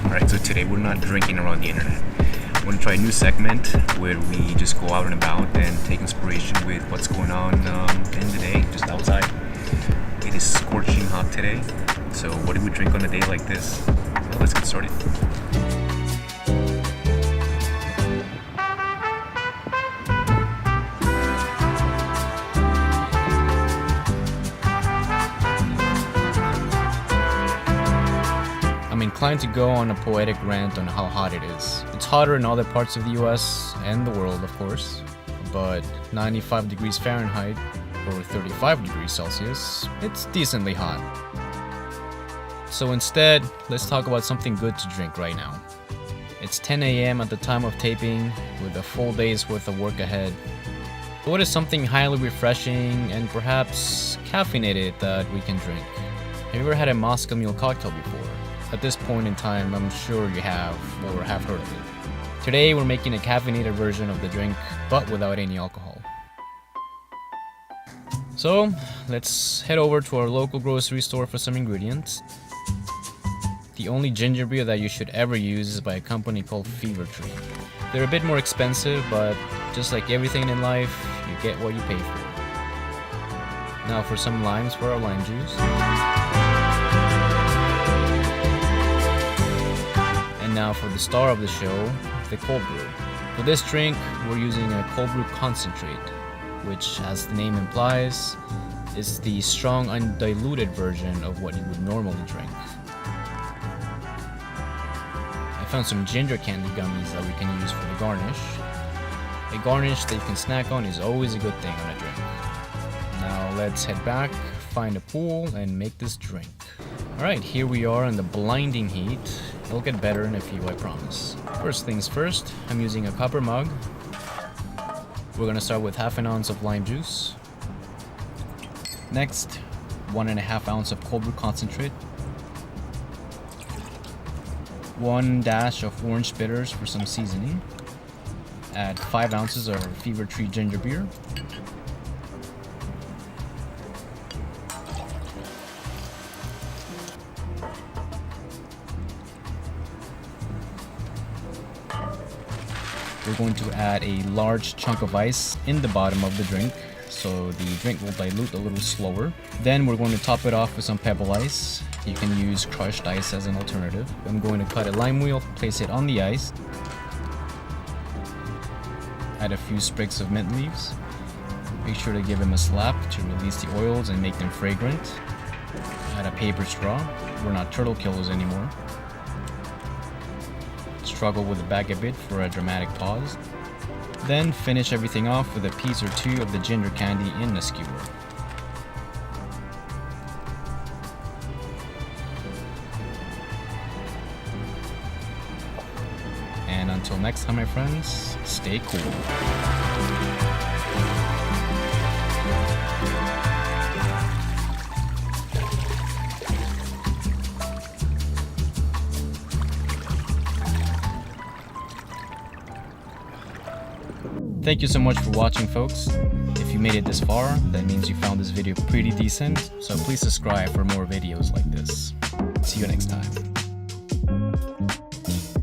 Alright, so today we're not drinking around the internet. I'm going to try a new segment where we just go out and about and take inspiration with what's going on in the day, just outside. It is scorching hot today, so what do we drink on a day like this? Well, let's get started. I'm inclined to go on a poetic rant on how hot it is. It's hotter in other parts of the US and the world, of course, but 95 degrees Fahrenheit or 35 degrees Celsius, it's decently hot. So instead, let's talk about something good to drink right now. It's 10 a.m. at the time of taping, with a full day's worth of work ahead. What is something highly refreshing and perhaps caffeinated that we can drink? Have you ever had a Moscow Mule cocktail before? At this point in time, I'm sure you have, or have heard of it. Today, we're making a caffeinated version of the drink, but without any alcohol. So, let's head over to our local grocery store for some ingredients. The only ginger beer that you should ever use is by a company called Fever Tree. They're a bit more expensive, but just like everything in life, you get what you pay for. Now for some limes for our lime juice. And now for the star of the show, the cold brew. For this drink, we're using a cold brew concentrate, which, as the name implies, is the strong undiluted version of what you would normally drink. I found some ginger candy gummies that we can use for the garnish. A garnish that you can snack on is always a good thing on a drink. Now let's head back, find a pool, and make this drink. Alright, here we are in the blinding heat. It'll get better in a few, I promise. First things first, I'm using a copper mug. We're gonna start with half an ounce of lime juice. Next, 1.5 ounce of cold brew concentrate. 1 dash of orange bitters for some seasoning. Add 5 ounces of Fever Tree ginger beer. We're going to add a large chunk of ice in the bottom of the drink, so the drink will dilute a little slower. Then we're going to top it off with some pebble ice. You can use crushed ice as an alternative. I'm going to cut a lime wheel, place it on the ice. Add a few sprigs of mint leaves. Make sure to give them a slap to release the oils and make them fragrant. Add a paper straw. We're not turtle killers anymore. Struggle with the bag a bit for a dramatic pause. Then finish everything off with a piece or two of the ginger candy in a skewer. And until next time, my friends, stay cool. Thank you so much for watching, folks. If you made it this far, that means you found this video pretty decent, so please subscribe for more videos like this. See you next time.